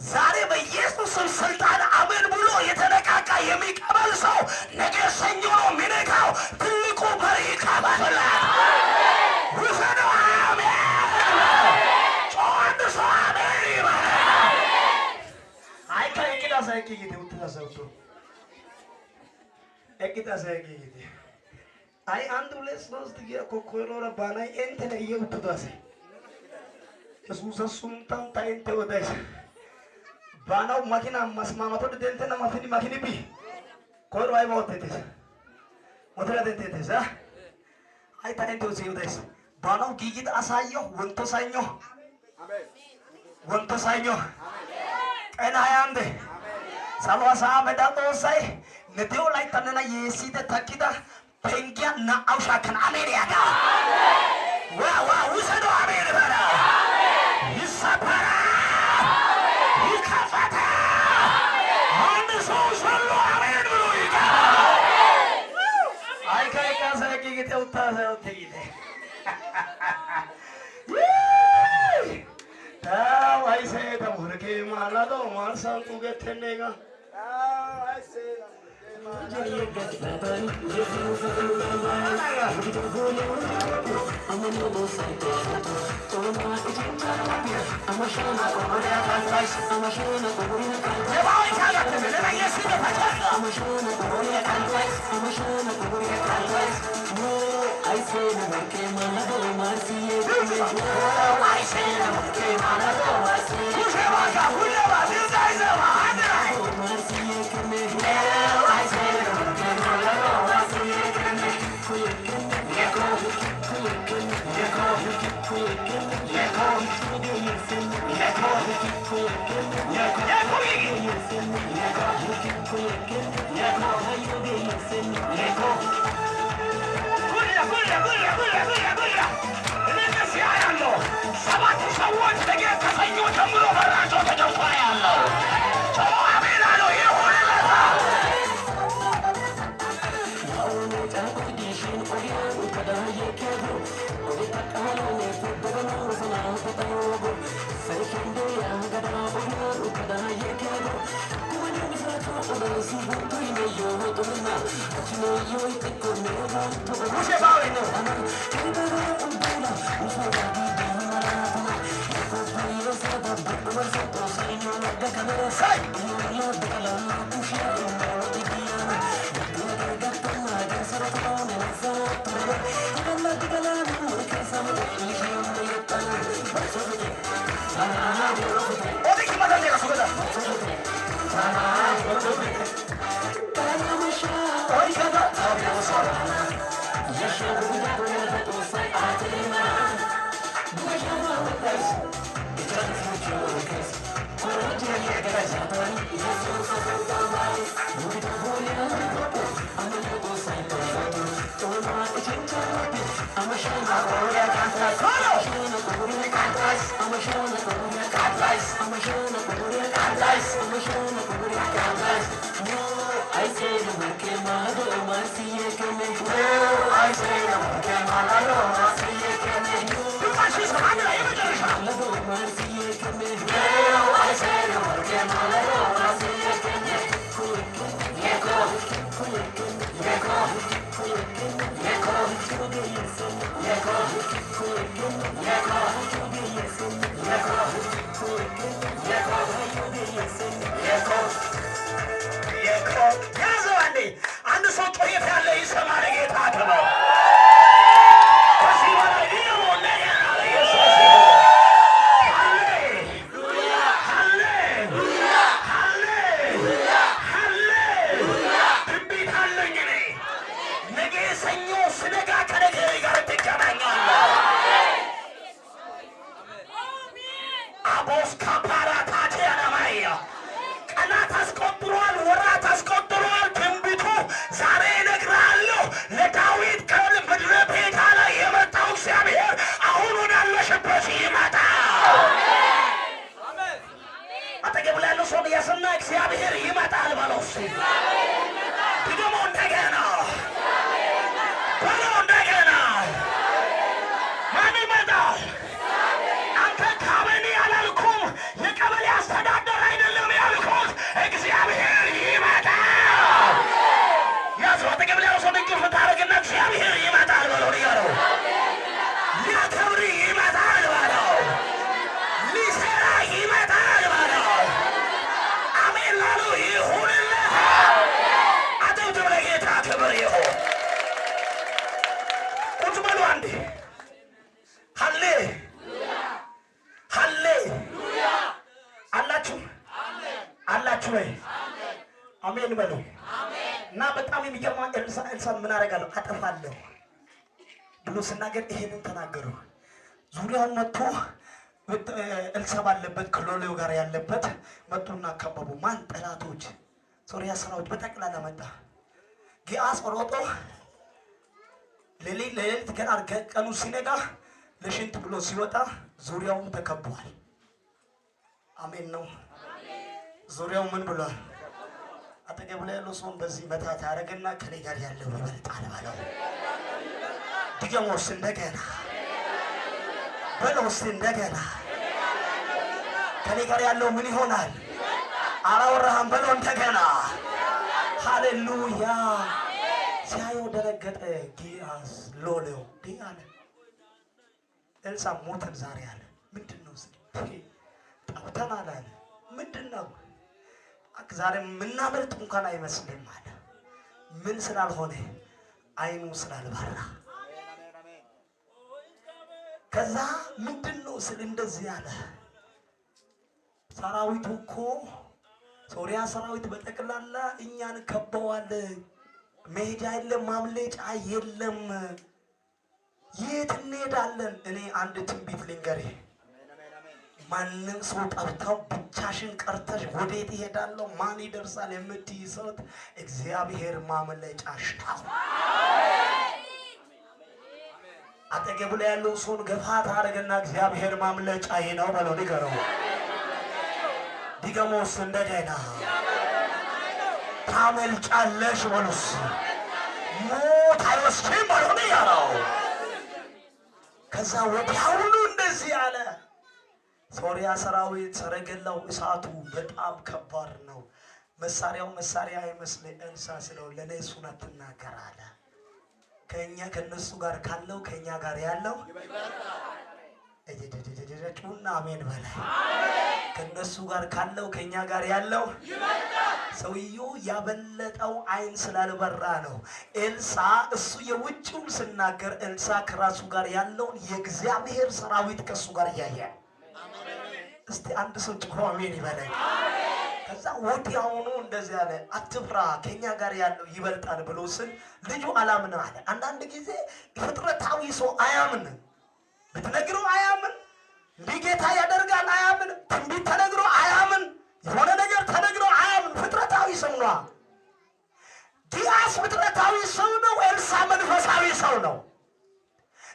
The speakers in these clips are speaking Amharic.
ዛሬ በኢየሱስ ስልጣን አሜን ብሎ የተነቃቃ የሚቀበል ሰው ነገ ሰኞ ነው የሚነቃው። ትልቁ በሬ ይቀበላል። ውሰዶ አሜን። ጮንድ ሰው አሜን ይበላል። አይካ እቂዳ ሳይቂጊቴ ውትታሰውቶ እቂዳ ሳይቂጊቴ አይ አንድ ሁለት ሶስት ኮኮሮራ ባናይ እንተነ የውትታሰ ኢየሱስ ሱምታን ታይንተ ወዳይስ ባናው ማኪና ማስማማቶ ደንተና ማፊኒ ማኪኒ ቢ ኮሮ አይ ሞተቴስ ሞተራ ደንተቴስ አይ ታይንተ ወዳይስ ባናው ጊጊት አሳየው ወንቶ ሳኞ አሜን ወንቶ ሳኞ ቀና ያንደ ሳልዋሳ መዳጦ ሳይ ነቴው ላይ ተነና የሲተ ታኪዳ ፔንጊያ ና አውሻከን አሜን ያጋ አሜን ዋ ውሰዶ አሜን በራ አሜን ይሰፈራ ይከፈታ አንድ ሰው ሰሎ አሜን ብሎ ይጋ አይ ካይካሰ ጊዜ ውታሰው ተይደ ታው አይሴ ተሙርኬ ማላዶ ማርሳን ቁገተኔጋ አይሴ Say አሜን በሉ እና በጣም የሚገርማ ኤልሳ ምን አደርጋለሁ አጠፋለሁ ብሎ ሲናገር ይሄንን ተናገሩ። ዙሪያውን መጥቶ ኤልሳ ባለበት ከሎሌው ጋር ያለበት መጡና ከበቡ። ማን ጠላቶች ሶሪያ ሰራዊት በጠቅላላ መጣ። ጊያዝ ሮጦ ሌሊት ገና ቀኑ ሲነጋ ለሽንት ብሎ ሲወጣ ዙሪያውን ተከቧል። አሜን ነው። ዙሪያው ምን ብሏል? አጠገቡ ላይ ያለው ሰው በዚህ መታት ያደርግና ከኔ ጋር ያለው ይበልጣል ባለው ድገሞስ እንደገና በለውስ እንደገና ከኔ ጋር ያለው ምን ይሆናል? አላወራህም በለው እንደገና። ሃሌሉያ። ሲያየው ደነገጠ። ጊያዝ ሎሌው ዲያለ ኤልሳ ሞተን ዛሬ አለ። ምንድነው ጠብተናል አለ። ምንድነው ዛሬ ምናመልጥ እንኳን አይመስልም አለ። ምን ስላልሆነ አይኑ ስላልበራ። ከዛ ምንድነው ስል እንደዚህ አለ። ሰራዊቱ እኮ ሶሪያ ሰራዊት በጠቅላላ እኛን ከበዋል። መሄጃ የለም፣ ማምለጫ የለም። የት እንሄዳለን? እኔ አንድ ትንቢት ልንገርህ። ማንም ሰው ጠርተው ብቻሽን ቀርተሽ ወዴት ይሄዳለሁ ማን ይደርሳል የምትይ ሰው እግዚአብሔር ማምለጫሽ ነው። አጠገቡ ላይ ያለው ሰውን ገፋት አድርገና እግዚአብሔር ማምለጫዬ ነው በለው። ንገረው። ዲገሞስ እንደገና ታመልጫለሽ በሉስ። ሞት አይወስድም በለው ንገረው። ከዛ ወዲያውኑ እንደዚህ አለ። ሶሪያ ሰራዊት ሰረገላው እሳቱ በጣም ከባድ ነው። መሳሪያው መሳሪያ አይመስልም። ኤልሳ ስለው ለኔ እሱን አትናገር አለ። ከነሱ ጋር ካለው ከኛ ጋር ያለው እየደደደደደና አሜን በላይ ከነሱ ጋር ካለው ከኛ ጋር ያለው ሰውየው ያበለጠው አይን ስላልበራ ነው። ኤልሳ እሱ የውጭውን ሲናገር ኤልሳ ከራሱ ጋር ያለውን የእግዚአብሔር ሰራዊት ከሱ ጋር ያያል። እስቲ አንድ ሰው ጮሆ አሜን ይበለኝ። ከዛ ወዲያውኑ እንደዚህ አለ፣ አትፍራ ከኛ ጋር ያለው ይበልጣል ብሎ ስል ልጁ አላምን አለ። አንዳንድ ጊዜ ፍጥረታዊ ሰው አያምን፣ ብትነግረው አያምን፣ ጌታ ያደርጋል አያምን፣ ትንቢት ተነግሮ አያምን፣ የሆነ ነገር ተነግሮ አያምን። ፍጥረታዊ ሰው ነው። ዲያስ ፍጥረታዊ ሰው ነው። ኤልሳ መንፈሳዊ ሰው ነው።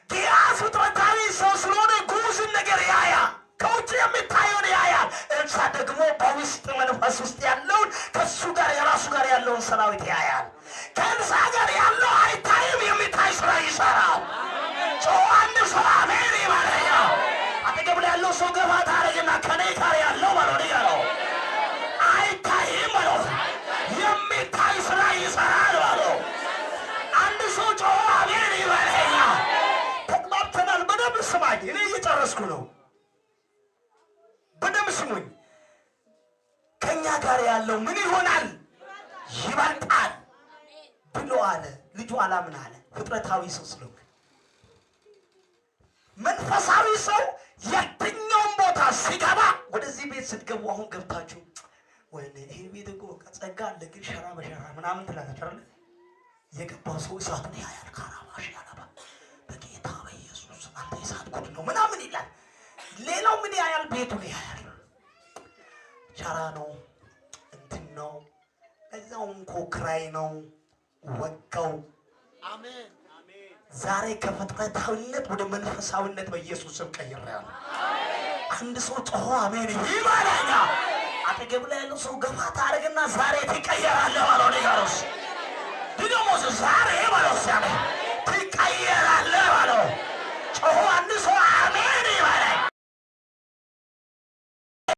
ዲያስ ፍጥረታዊ ሰው ስለሆነ ጉዙን ነገር ያያል፣ ከውጭ የሚታየውን ያያል። ኤልሳ ደግሞ በውስጥ መንፈስ ውስጥ ያለውን ከሱ ጋር የራሱ ጋር ያለውን ሰራዊት ያያል። ከኤልሳ ጋር ያለው አይታይም፣ የሚታይ ስራ ይሰራል። አንድ ሰው አሜን ይበለኝ። አጠገብ ላይ ያለው ሰው ገፋ ታረግና ከኔ ጋር ያለው ማለት ነው አይታይም ማለት የሚታይ ስራ ይሰራል ማለት አንድ ሰው አሜን ይበለኝ። ተግባብተናል? በደንብ ስማኝ፣ እኔ እየጨረስኩ ነው። በደንብ ስሙኝ። ከኛ ጋር ያለው ምን ይሆናል? ይበልጣል ብሎ አለ። ልጁ አላምን አለ። ፍጥረታዊ ሰው ስለሆነ መንፈሳዊ ሰው የትኛውም ቦታ ሲገባ፣ ወደዚህ ቤት ስትገቡ አሁን ገብታችሁ ወይኔ ይሄ ቤት እኮ ጸጋ አለ ግን ሸራ በሸራ ምናምን ትላላችሁ አይደል? የገባው ሰው እሳቱን ያያል። ካራባሽ ያለባ በጌታ በኢየሱስ አንተ እሳት ጉድ ነው ምናምን ይላል። ሌላው ምን ያያል? ቤቱን ያያል። ሸራ ነው እንትን ነው፣ እዛውም ኮክራይ ነው ወጋው። አሜን። ዛሬ ከፍጥረታዊነት ወደ መንፈሳዊነት በኢየሱስ ስም ቀይሬያለሁ። አንድ ሰው ጮሆ አሜን ይበለኝ። አጠገብ ላይ ያለው ሰው ገፋ ታረግና ዛሬ ትቀየራለህ ባለው ንገረውስ። ደግሞ ዛሬ ባለው ሲያመ ትቀየራለህ ባለው ጮሆ አንድ ሰው